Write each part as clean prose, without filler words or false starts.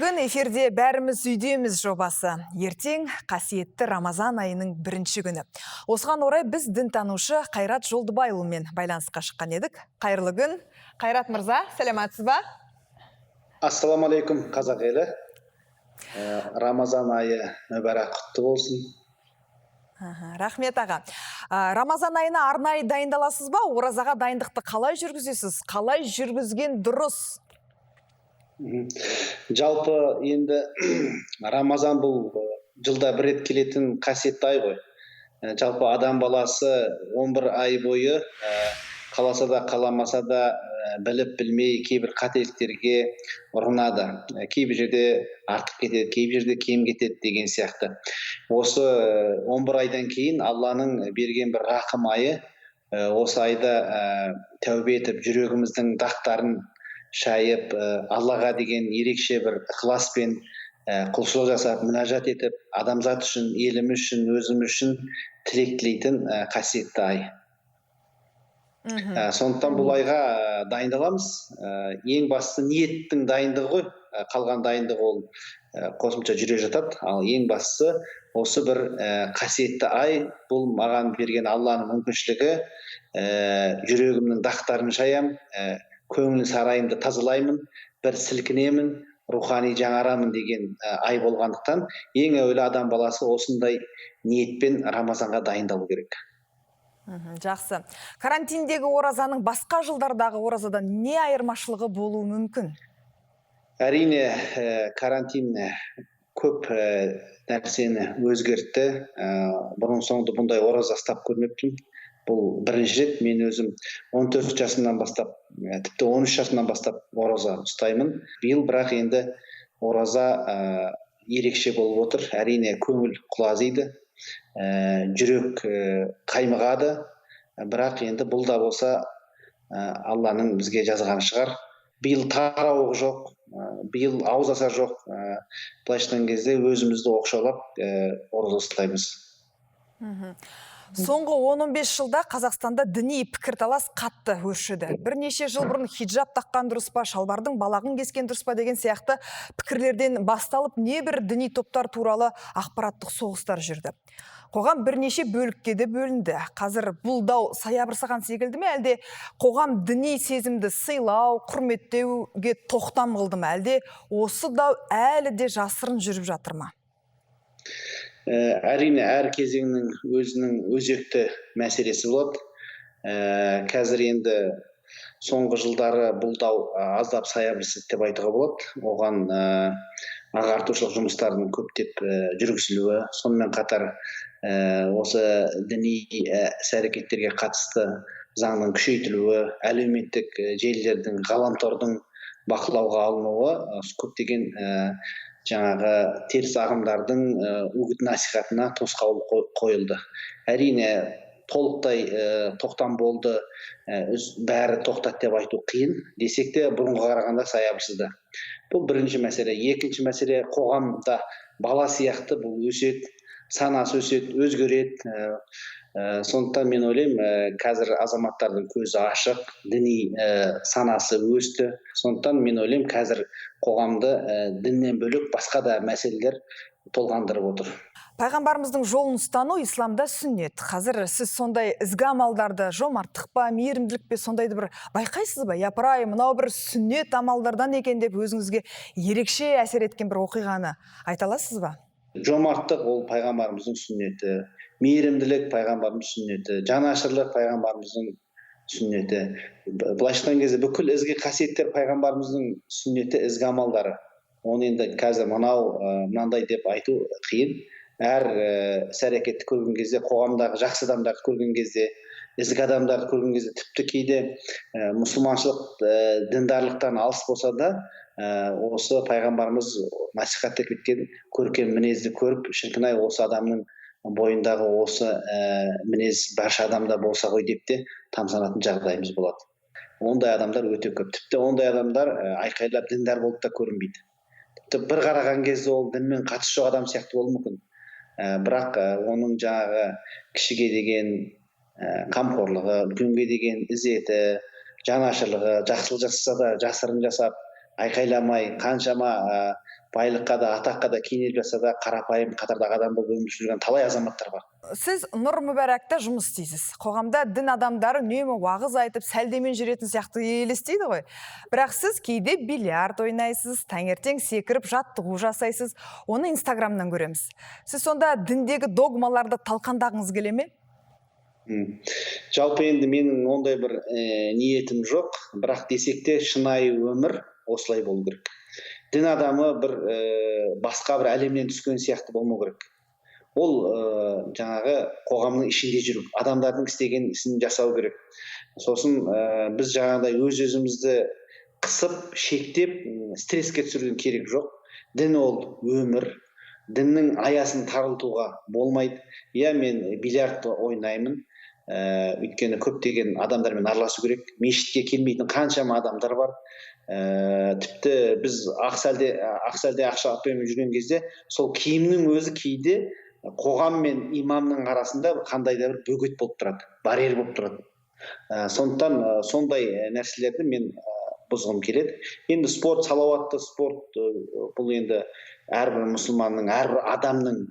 Бүгін эфирде бәріміз үйдеміз жобасы. Ертең қасиетті Рамазан айының бірінші күні. Осыған орай біз дінтанушы Қайрат Жолдыбайұлымен байланысқа шыққан едік. Қайырлы күн. Қайрат мырза, сәлеметсіз ба? Ассаламалейкум, қазақ елі. Рамазан айы мүбәрәк құтты болсын. Рахмет аға. Рамазан айына арнайы дайындаласыз ба? Оразаға дайындықты қалай жүргізесіз? Қалай жүргізген дұрыс? Жалпы енді Рамазан бұл жылда бір рет келетін қасиетті ай ғой. Жалпы адам баласы 11 ай бойы қаласа да қаламаса да біліп білмей кейбір қателіктерге ұрынады. Кейбір жерде артық кетеді, кейбір жерде кем кетеді деген сияқты. Осы 11 айдан кейін Алланың берген бір рақым айы, осы айда тәубе етіп жүрегіміздің дақтарын шайып, Аллаға деген ерекше бір ықыласпен құлшылық жасап, мінәжат етіп, адамзат үшін, еліміз үшін, өзіміз үшін тілек тілейтін қасиетті ай. Сондықтан бұл айға дайындаламыз. Ең басты ниеттің дайындығы ғой. Қалған дайындық ол қосымша жүре жатады. Ал ең бастысы осы бір қасиетті ай, бұл маған берген Алланың мүмкіншілігі, жүрегімнің дақтарын шаям, көңіл сарайымды тазалаймын, бір сілкінемін, рухани жаңарамын деген ай болғандықтан, ең әуелі адам баласы осындай ниетпен Рамазанға дайындалу керек. Жақсы. Карантиндегі оразаның басқа жылдардағы оразадан не айырмашылығы болуы мүмкін? Әрине, карантин көп нәрсені өзгертті. Бұрын соңды бұндай ораза ұстап көрмеппін. Бұл бірінші рет. Мен өзім 14 жасымнан бастап, тіпті 13 жасымнан бастап ораза ұстаймын. Биыл бірақ енді ораза ерекше болып отыр. Әрине көңіл құлазиды, жүрек қаймығады. Бірақ енді бұл да болса Алланың бізге жазғаны шығар. Биыл тарауық жоқ, биыл ауызаса жоқ. Былайша айтқан кезде өзімізді оқшаулап ораза ұстаймыз. Соңғы 10-15 жылда Қазақстанда діни пікірталас қатты өршіді. Бірнеше жыл бұрын хиджаб таққан дұрыс па, шалбардың балағын кескен дұрыс па деген сияқты пікірлерден басталып, небір діни топтар туралы ақпараттық соғыстар жүрді. Қоғам бірнеше бөлікке де бөлінді. Қазір бұл дау саябырсыған секілді ме, әлде қоғам діни сезімді сыйлау, құрметтеуге тоқтам қылды ма, әлде осы дау әлі де жасырын жүріп жатыр ма? Әрине, әр кезеңнің өзінің өзекті мәселесі болады. Қазір енді соңғы жылдары бұл дау аздап саябырсыды деп айтуға болады. Оған ағартушылық жұмыстардың көптеп жүргізілуі, сонымен қатар осы діни іс-әрекеттерге қатысты заңның күшейтілуі, әлеуметтік желілердің, ғаламтордың бақылауға алынуы көптеген жаңағы теріс ағымдардың үгіт насихатына тосқауыл қойылды. Әрине, толықтай тоқтам болды, бәрі тоқтат деп айту қиын, десек те бұрынға қарағанда саябырсыды. Бұл бірінші мәселе. Екінші мәселе, қоғамда бала сияқты бұл өседі, санасы өседі, өзгереді. Сондықтан мен ойлаймын, қазір азаматтардың көзі ашық, діни санасы өсті. Сондықтан мен ойлаймын, қазір қоғамды діннен бөлек басқа да мәселелер толғандырып отыр. Пайғамбарымыздың жолын ұстану исламда сүннет. Қазір сіз сондай ізгі амалдарды, жомарттық па, мейірімділік пе, сондайды бір байқайсыз ба? Япырай, мынау бір сүннет амалдардан екен деп өзіңізге ерекше әсер еткен бір оқиғаны айта аласыз ба? Жомарттық ол пайғамбарымыздың сүннеті, мейірімділік пайғамбарымыздың сүннеті, жанашырлық пайғамбарымыздың сүннеті. Былайша айтқан кезде бүкіл ізгі қасиеттер пайғамбарымыздың сүннеті, ізгі амалдары. Оны енді қазір мынандай деп айту қиын. Әр іс-әрекетті көрген кезде, қоғамдағы жақсы адамдарды көрген кезде, ізгі адамдарды көрген кезде, тіпті кейде мұсылманшылық діндарлықтан алыс болса да, осы пайғамбарымыз насихаттап кеткен көркем мінезді көріп, шіркін-ай, осы адамның бойындағы осы мінез барша адамда болса ғой деп те тамсанатын жағдайымыз болады. Ондай адамдар өте көп. Тіпті ондай адамдар айқайлап діндар болып та көрінбейді. Тіпті бір қараған кезде ол дінмен қатысы жоқ адам сияқты болуы мүмкін. Бірақ оның жаңағы кішіге деген қамқорлығы, үлкенге деген ізеті, жанашырлығы, жақсылық жасаса да жасырын жасап, айқайламай, қаншама байлыққа да атаққа да кенеліп жатса да қарапайым қатардағы адам болып өмір сүріп жүрген талай азаматтар бар. Сіз Нұр Мүбәракта жұмыс істейсіз. Қоғамда дін адамдары үнемі уағыз айтып, сәлдемен жүретін сияқты елестейді ғой. Бірақ сіз кейде бильярд ойнайсыз, таңертең секіріп жаттығу жасайсыз. Оны Инстаграмнан көреміз. Сіз сонда діндегі догмаларды талқандағыңыз келе ме? Жалпы енді менің ондай бір ниетім жоқ, бірақ десек те шынайы өмір осылай болу керек. Дін адамы бір басқа бір әлемнен түскен сияқты болмау керек. Ол жаңағы қоғамның ішінде жүру, адамдардың істеген ісін жасау керек. Сосын біз жаңағыдай өз-өзімізді қысып, шектеп, стресске түсірген керек жоқ. Дін ол өмір. Діннің аясын тарылтуға болмайды. Иә, мен бильярд ойнаймын. Өйткені көптеген адамдармен араласу керек. Мешітке келмейтін қаншама адамдар бар. Тіпті біз ақсәлде ақшапен жүрген кезде сол киімнің өзі кейде қоғам мен имамның арасында қандай да бір бөгет болып тұрады, барьер болып тұрады. Сондықтан сондай нәрселерді мен бұзғым келеді. Енді спорт, салауатты спорт бұл енді әрбір мұсылманның, әрбір адамның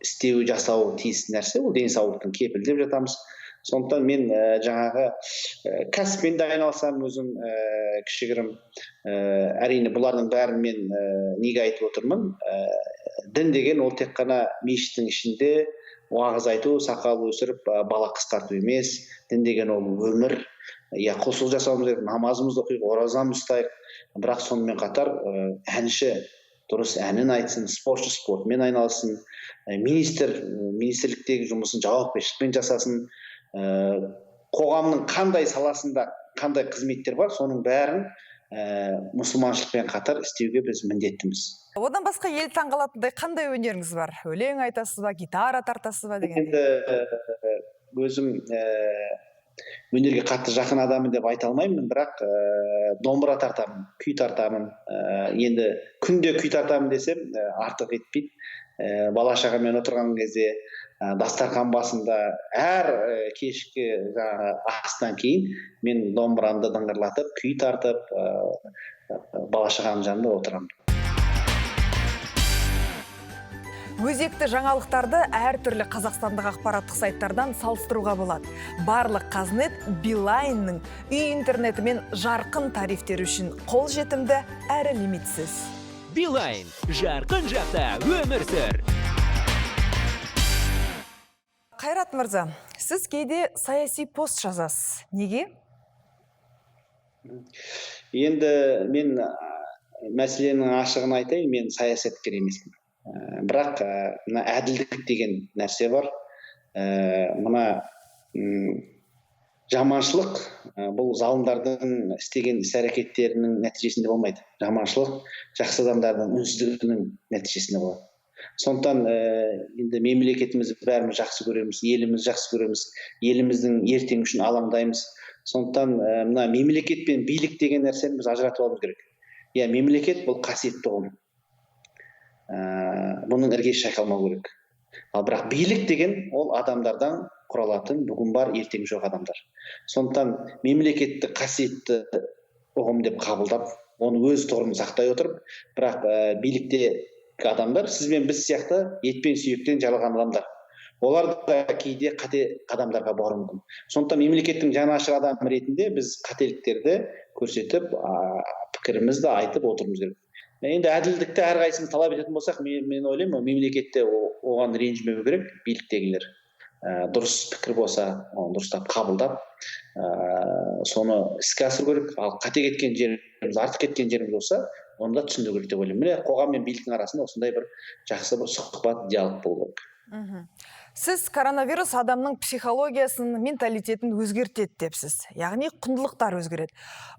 істеуі, жасауы тиіс нәрсе. Ол денсаулықтың кепілі деп жатамыз. Сондықтан мен жаңағы кәсіппен де айналысам өзім кішігірім. Әрине бұлардың бәрін мен неге айтып отырмын? Дін деген ол тек қана мешіттің ішінде уағыз айту, сақал өсіріп, бала қысқарту емес. Дін деген ол өмір. Я құлшылық жасауымыз керек, намазымызды оқиық, оразамызды ұстайық. Бірақ сонымен қатар әнші дұрыс әнін айтсын, спортшы спортмен айналыссын, министрліктегі жұмысын жауапкершілікпен жасасын. Қоғамның қандай саласында қандай қызметтер бар, соның бәрін мұсылманшылықпен қатар істеуге біз міндеттіміз. Одан басқа ел таңғалатындай қандай өнеріңіз бар? Өлең айтасыз ба, гитара тартасыз ба деген? Енді өзім өнерге қатты жақын адамын деп айта алмаймын, бірақ домбыра тартамын, күй тартамын. Енді күнде күй тартамын десем артық етпейді. Бала шағамен отырған кезде дастархан басында әр кешкі астан кейін мен домбырамды дыңғырлатып, күй тартып, бала шағамның жанында отырамын. Өзекті жаңалықтарды әртүрлі қазақстандық ақпараттық сайттардан салыстыруға болады. Барлық қазнет Билайнның үй интернеті мен жарқын тарифтері үшін қолжетімді әрі лимитсіз. Билайн, жарқын жақта өмір сүр. Қайрат мырза, сіз кейде саяси пост жазасыз. Неге? Енді мен мәселенің ашығын айтайын, мен саясаткер емеспін. Бірақ мына әділдік деген нәрсе бар. Мына жаманшылық бұл залымдардың істеген іс-әрекеттерінің нәтижесінде болмайды. Жаманшылық жақсы адамдардың үнсіздігінің нәтижесінде болады. Сондықтан енді мемлекетімізді бәріміз жақсы көреміз, еліміз жақсы көреміз, еліміздің ертеңі үшін алаңдаймыз. Сондықтан мына мемлекет пен билік деген нәрсені біз ажыратып алуымыз керек. Иә, мемлекет бұл қасиетті ұғым. Бұның іргесі шайқалмау керек. Ал бірақ билік деген ол адамдардан құралатын, бүгін бар, ертең жоқ адамдар. Сондықтан мемлекетті қасиетті ұғым деп қабылдап, оны өз тұғырын сақтай отырып, бірақ билікте адамдар сіз бен біз сияқты ет пен сүйектен жаралған адамдар. Олар да кейде қате қадамдарға баруы мүмкін. Сондықтан мемлекеттің жаны ашыр адам ретінде біз қателіктерді көрсетіп, пікірімізді айтып отыруымыз керек. Енді әділдікті әрқайсымыз талап ететін болсақ, мен ойлаймын, мемлекетте оған ренжімеу керек, биліктегілер. Дұрыс пікір болса, оны дұрыстап қабылдап, соны іске асыру керек. Ал қате кеткен жеріміз, артық кеткен жеріміз болса, оны да түсіну керек деп ойлаймын. Міне қоғам мен биліктің арасында осындай бір жақсы бір сұхбат, диалог болу керек. Сіз коронавирус адамның психологиясын, менталитетін өзгертеді депсіз. Яғни құндылықтар өзгереді.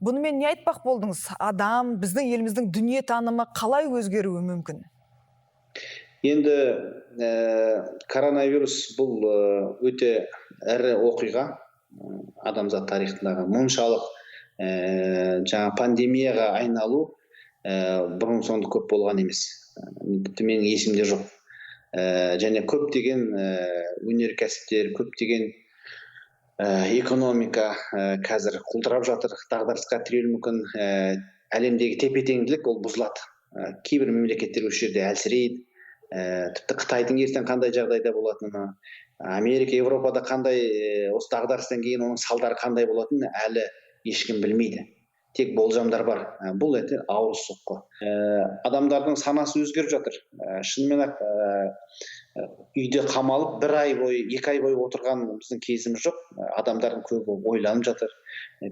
Бұнымен не айтпақ болдыңыз? Адам, біздің еліміздің дүние танымы қалай өзгеруі мүмкін? Енді коронавирус бұл өте ірі оқиға адамзат тарихындағы. Мұншалық жаңа пандемияға айналу бұрын соңды көп болған емес. Менің есімде жоқ. Және көптеген өнеркәсіптер, көптеген экономика қазір құлдырап жатыр, дағдарысқа тірелуі мүмкін. Әлемдегі тепе-теңдік ол бұзылады. Кейбір мемлекеттер осы жерде әлсірейді. Тіпті Қытайдың ертең қандай жағдайда болатыны, Америка, Европада қандай осы дағдарыстан кейін оның салдары қандай болатынын әлі ешкім білмейді. Тек болжамдар бар. Бұл өте ауыр соққы. Адамдардың санасы өзгеріп жатыр. Шынымен ақ үйде қамалып 1 ай бойы, 2 ай бойы отырған біздің кезіміз жоқ. Адамдардың көбі ойланып жатыр.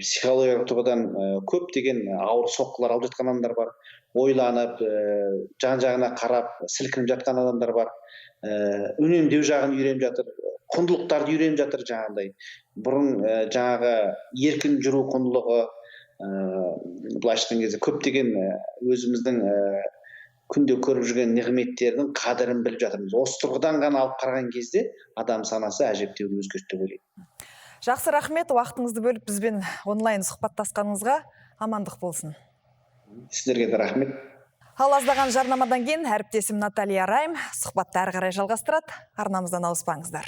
Психологиялық тұрғыдан көптеген ауыр соққылар алып жатқан адамдар бар. Ойланып, жан-жағына қарап, сілкініп жатқан адамдар бар. Үнемдеу жағын үйреніп жатыр. Құндылықтарды үйреніп жатыр жаңағыдай. Бұрын жаңағы еркін жүру құндылығы, былайша айтқан кезде көптеген өзіміздің күнде көріп жүрген niғметтердің қадірін біліп жатырмыз. Осы тұрғыдан ғана алып қараған кезде адам санасы әжептәуір өзгерді деп ойлаймын. Жақсы, рахмет, уақытыңызды бөліп бізбен онлайн сұхбаттасқаныңызға. Амандық болсын. Сіздерге де рахмет. Ал аздаған жарнамадан кейін әріптесім Наталья Райм сұхбатты әрі қарай жалғастырады. Арнамыздан ауыспаңыздар.